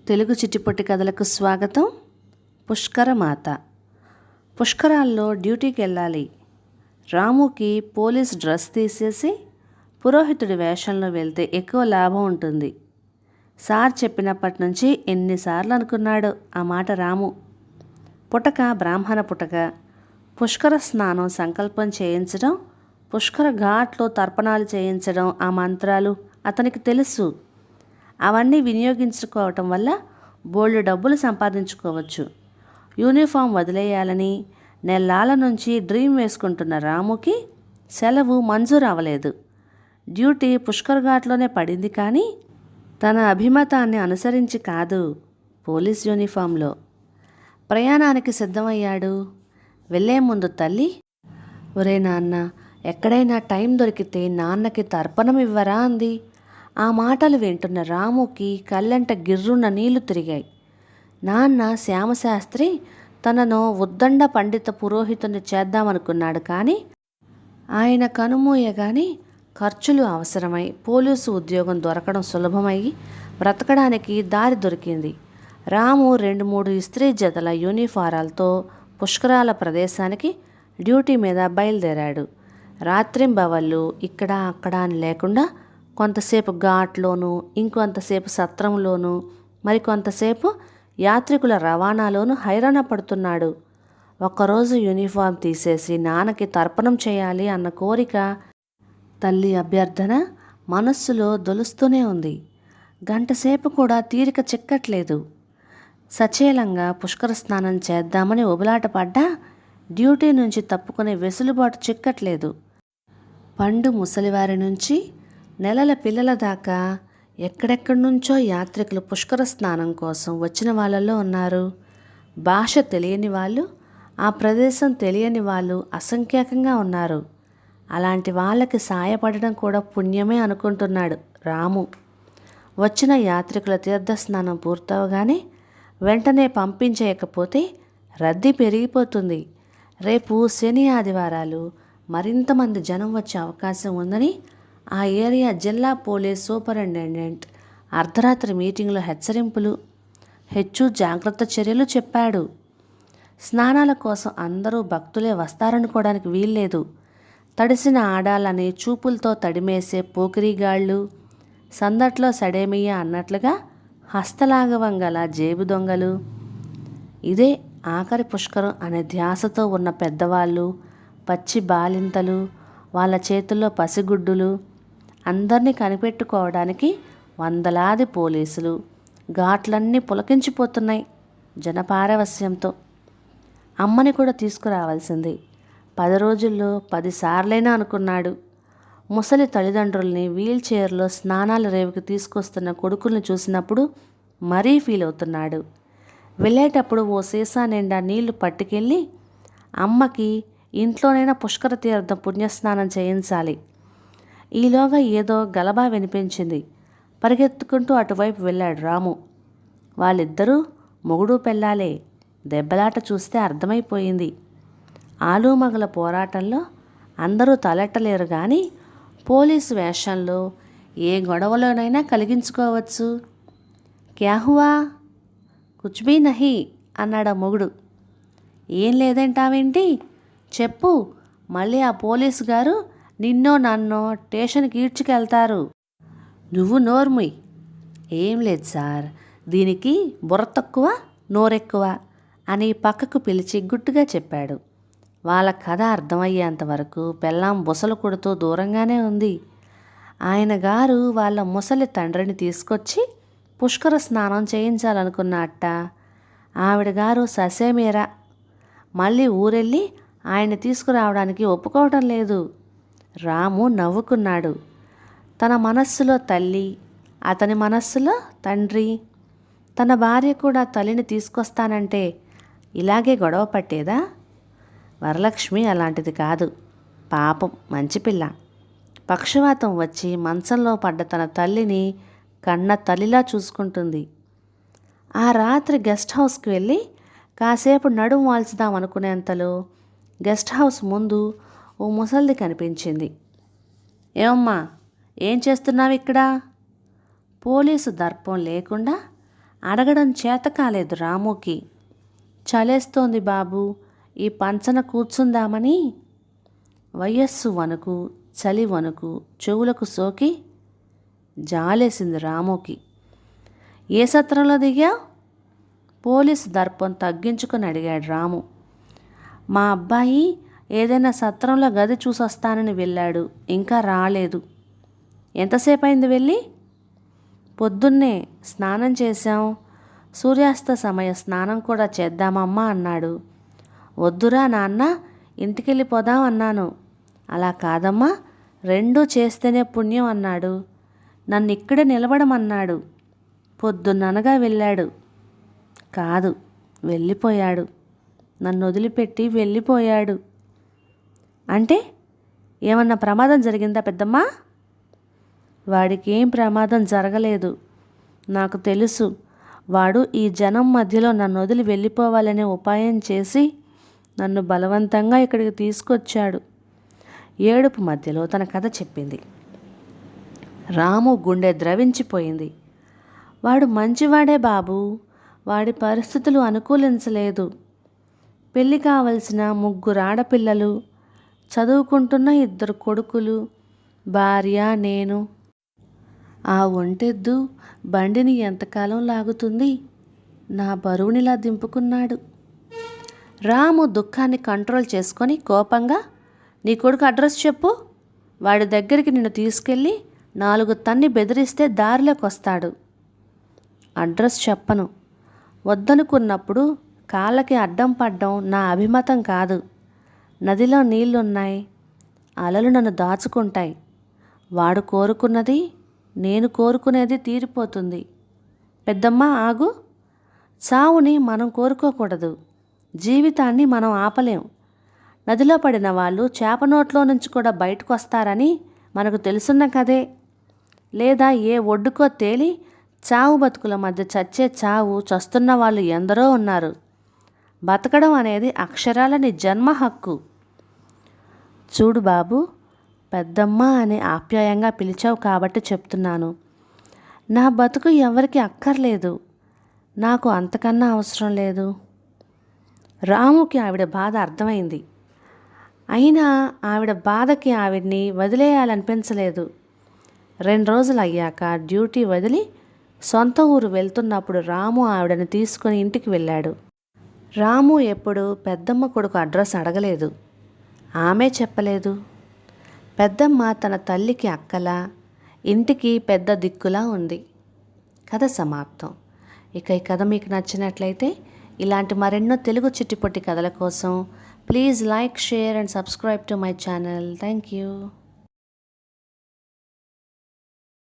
తెలుగు చిట్టిపొట్టి కథలకు స్వాగతం. పుష్కరమాత. పుష్కరాల్లో డ్యూటీకి వెళ్ళాలి. రాముకి పోలీస్ డ్రెస్ తీసేసి పురోహితుడి వేషంలో వెళ్తే ఎక్కువ లాభం ఉంటుంది. సార్ చెప్పినప్పటి నుంచి ఎన్నిసార్లు అనుకున్నాడు ఆ మాట రాము. పుటక బ్రాహ్మణ పుటక, పుష్కర స్నానం సంకల్పం చేయించడం, పుష్కర ఘాట్లో తర్పణాలు చేయించడం, ఆ మంత్రాలు అతనికి తెలుసు. అవన్నీ వినియోగించుకోవటం వల్ల బోల్డ్ డబ్బులు సంపాదించుకోవచ్చు. యూనిఫామ్ వదిలేయాలని నెల్లాల నుంచి డ్రీమ్ వేసుకుంటున్న రాముకి సెలవు మంజూరు అవ్వలేదు. డ్యూటీ పుష్కర్ ఘాట్లోనే పడింది, కానీ తన అభిమతాన్ని అనుసరించి కాదు, పోలీస్ యూనిఫామ్లో. ప్రయాణానికి సిద్ధమయ్యాడు. వెళ్ళే ముందు తల్లి, ఒరే నాన్న, ఎక్కడైనా టైం దొరికితే నాన్నకి తర్పణం ఇవ్వరా అంది. ఆ మాటలు వింటున్న రాముకి కళ్ళంట గిర్రున్న నీళ్లు తిరిగాయి. నాన్న శ్యామశాస్త్రి తనను ఉద్దండ పండిత పురోహితుని చేద్దామనుకున్నాడు, కానీ ఆయన కనుమూయగాని ఖర్చులు అవసరమై పోలీసు ఉద్యోగం దొరకడం సులభమై బ్రతకడానికి దారి దొరికింది. రాము 2-3 ఇస్త్రీ జతల యూనిఫారాలతో పుష్కరాల ప్రదేశానికి డ్యూటీ మీద బయలుదేరాడు. రాత్రింబవళ్ళు ఇక్కడ అక్కడ అని లేకుండా కొంతసేపు ఘాట్లోనూ, ఇంకొంతసేపు సత్రంలోనూ, మరికొంతసేపు యాత్రికుల రవాణాలోనూ హైరాణ పడుతున్నాడు. ఒక్కరోజు యూనిఫామ్ తీసేసి నాన్నకి తర్పణం చేయాలి అన్న కోరిక, తల్లి అభ్యర్థన మనస్సులో దొలుస్తూనే ఉంది. గంటసేపు కూడా తీరిక చిక్కట్లేదు. సచేలంగా పుష్కర స్నానం చేద్దామని ఉబలాట పడ్డా డ్యూటీ నుంచి తప్పుకునే వెసులుబాటు చిక్కట్లేదు. పండు ముసలివారి నుంచి నెలల పిల్లల దాకా ఎక్కడెక్కడి నుంచో యాత్రికులు పుష్కర స్నానం కోసం వచ్చిన వాళ్ళల్లో ఉన్నారు. భాష తెలియని వాళ్ళు, ఆ ప్రదేశం తెలియని వాళ్ళు అసంఖ్యాకంగా ఉన్నారు. అలాంటి వాళ్ళకి సాయపడడం కూడా పుణ్యమే అనుకుంటున్నాడు రాము. వచ్చిన యాత్రికుల తీర్థస్నానం పూర్తవగానే వెంటనే పంపించేయకపోతే రద్దీ పెరిగిపోతుంది. రేపు శని ఆదివారాలు మరింతమంది జనం వచ్చే అవకాశం ఉందని ఆ ఏరియా జిల్లా పోలీస్ సూపరింటెండెంట్ అర్ధరాత్రి మీటింగ్లో హెచ్చరింపులు, జాగ్రత్త చర్యలు చెప్పాడు. స్నానాల కోసం అందరూ భక్తులే వస్తారనుకోవడానికి వీల్లేదు. తడిసిన ఆడాలని చూపులతో తడిమేసే పోకిరిగాళ్ళు, సందట్లో సడేమియా అన్నట్లుగా హస్తలాఘవం గల జేబు దొంగలు, ఇదే ఆఖరి పుష్కరం అనే ధ్యాసతో ఉన్న పెద్దవాళ్ళు, పచ్చి బాలింతలు, వాళ్ళ చేతుల్లో పసిగుడ్డులు, అందరినీ కనిపెట్టుకోవడానికి వందలాది పోలీసులు. ఘాట్లన్నీ పులకించిపోతున్నాయి జనపారవస్యంతో. అమ్మని కూడా తీసుకురావాల్సింది. 10 రోజుల్లో 10 సార్లైనా అనుకున్నాడు. ముసలి తల్లిదండ్రుల్ని వీల్ చైర్లో స్నానాల రేవుకి తీసుకొస్తున్న కొడుకుల్ని చూసినప్పుడు మరీ ఫీల్ అవుతున్నాడు. వెళ్ళేటప్పుడు ఓ సీసా నిండా నీళ్లు పట్టుకెళ్ళి అమ్మకి ఇంట్లోనైనా పుష్కర తీర్థం పుణ్యస్నానం చేయించాలి. ఈలోగా ఏదో గలబా వినిపించింది. పరిగెత్తుకుంటూ అటువైపు వెళ్ళాడు రాము. వాళ్ళిద్దరూ మొగుడు పెళ్ళాలే. దెబ్బలాట చూస్తే అర్థమైపోయింది. ఆలుమగల పోరాటంలో అందరూ తలెట్టలేరు, కానీ పోలీసు వేషంలో ఏ గొడవలోనైనా కలిగించుకోవచ్చు. క్యా హువా? కుచ్ భీ నహీ అన్నాడు ఆ మొగుడు. ఏం లేదంటావేంటి? చెప్పు, మళ్ళీ ఆ పోలీసు గారు నిన్నో నన్నో స్టేషన్కి ఈడ్చుకెళ్తారు. నువ్వు నోర్ముయ్. ఏం లేదు సార్, దీనికి బుర్ర తక్కువ నోరెక్కువ అని పక్కకు పిలిచి గుట్టుగా చెప్పాడు. వాళ్ళ కథ అర్థమయ్యేంతవరకు పెళ్ళాం బుసలు కొడుతూ దూరంగానే ఉంది. ఆయన గారు వాళ్ళ ముసలి తండ్రిని తీసుకొచ్చి పుష్కర స్నానం చేయించాలనుకున్నట్ట. ఆవిడ గారు ససేమీరా మళ్ళీ ఊరెళ్ళి ఆయన్ని తీసుకురావడానికి ఒప్పుకోవటం లేదు. రాము నవ్వుకున్నాడు. తన మనస్సులో తల్లి, అతని మనస్సులో తండ్రి. తన భార్య కూడా తల్లిని తీసుకొస్తానంటే ఇలాగే గొడవ పట్టేదా? వరలక్ష్మి అలాంటిది కాదు. పాపం మంచి పిల్ల. పక్షవాతం వచ్చి మంచంలో పడ్డ తన తల్లిని కన్న తల్లిలా చూసుకుంటుంది. ఆ రాత్రి గెస్ట్ హౌస్కి వెళ్ళి కాసేపు నడుము వాల్చుదామనుకునేంతలో గెస్ట్ హౌస్ ముందు ఓ ముసల్ది కనిపించింది. ఏమమ్మా, ఏం చేస్తున్నావు ఇక్కడ? పోలీసు దర్పం లేకుండా అడగడం చేత కాలేదు రాముకి. చలేస్తోంది బాబు, ఈ పంచన కూర్చుందామని. వయస్సు వణుకు, చలి వణుకు చెవులకు సోకి జాలేసింది రాముకి. ఏ సత్రంలో దిగావు? పోలీసు దర్పం తగ్గించుకొని అడిగాడు రాము. మా అబ్బాయి ఏదైనా సత్రంలో గది చూసొస్తానని వెళ్ళాడు, ఇంకా రాలేదు. ఎంతసేపు అయింది వెళ్ళి? పొద్దున్నే స్నానం చేశాం, సూర్యాస్త సమయ స్నానం కూడా చేద్దామమ్మా అన్నాడు. వద్దురా నాన్న, ఇంటికెళ్ళిపోదాం అన్నాను. అలా కాదమ్మా, రెండూ చేస్తేనే పుణ్యం అన్నాడు. నన్ను ఇక్కడే నిలబడమన్నాడు. పొద్దున్ననగా వెళ్ళాడు. కాదు, వెళ్ళిపోయాడు. నన్ను వదిలిపెట్టి వెళ్ళిపోయాడు. అంటే ఏమన్నా ప్రమాదం జరిగిందా పెద్దమ్మా? వాడికి ఏం ప్రమాదం జరగలేదు. నాకు తెలుసు. వాడు ఈ జనం మధ్యలో నన్ను వదిలి వెళ్ళిపోవాలనే ఉపాయం చేసి నన్ను బలవంతంగా ఇక్కడికి తీసుకొచ్చాడు. ఏడుపు మధ్యలో తన కథ చెప్పింది. రాము గుండె ద్రవించిపోయింది. వాడు మంచివాడే బాబు, వాడి పరిస్థితులు అనుకూలించలేదు. పెళ్ళి కావలసిన 3 ఆడపిల్లలు, చదువుకుంటున్న 2 కొడుకులు, భార్య, నేను. ఆ ఒంటెద్దు బండిని ఎంతకాలం లాగుతుంది? నా బరువునిలా దింపుకున్నాడు. రాము దుఃఖాన్ని కంట్రోల్ చేసుకొని కోపంగా, నీ కొడుకు అడ్రస్ చెప్పు, వాడి దగ్గరికి నిన్ను తీసుకెళ్ళి 4 తన్ని బెదిరిస్తే దారిలోకి వస్తాడు. అడ్రస్ చెప్పను. వద్దనుకున్నప్పుడు కాళ్ళకి అడ్డం పడ్డం నా అభిమతం కాదు. నదిలో నీళ్లున్నాయి, అలలు నన్ను దాచుకుంటాయి. వాడు కోరుకున్నది, నేను కోరుకునేది తీరిపోతుంది. పెద్దమ్మ ఆగు. చావుని మనం కోరుకోకూడదు, జీవితాన్ని మనం ఆపలేం. నదిలో పడిన వాళ్ళు చేప నోట్లో నుంచి కూడా బయటకు వస్తారని మనకు తెలుసున్న కదే. లేదా ఏ ఒడ్డుకో తేలి చావు బతుకుల మధ్య చచ్చే చావు చస్తున్న వాళ్ళు ఎందరో ఉన్నారు. బతకడం అనేది అక్షరాలని జన్మ హక్కు. చూడు బాబు, పెద్దమ్మ అని ఆప్యాయంగా పిలిచావు కాబట్టి చెప్తున్నాను. నా బతుకు ఎవరికి అక్కర్లేదు, నాకు అంతకన్నా అవసరం లేదు. రాముకి ఆవిడ బాధ అర్థమైంది. అయినా ఆవిడ బాధకి ఆవిడ్ని వదిలేయాలనిపించలేదు. 2 రోజులు అయ్యాక డ్యూటీ వదిలి సొంత ఊరు వెళ్తున్నప్పుడు రాము ఆవిడని తీసుకుని ఇంటికి వెళ్ళాడు. రాము ఎప్పుడు పెద్దమ్మ కొడుకు అడ్రస్ అడగలేదు, ఆమె చెప్పలేదు. పెద్దమ్మ తన తల్లికి అక్కలా, ఇంటికి పెద్ద దిక్కులా ఉంది. కథ సమాప్తం. ఇక ఈ కథ మీకు నచ్చినట్లయితే ఇలాంటి మరెన్నో తెలుగు చిట్టిపొట్టి కథల కోసం please like, share and subscribe to my channel. Thank you.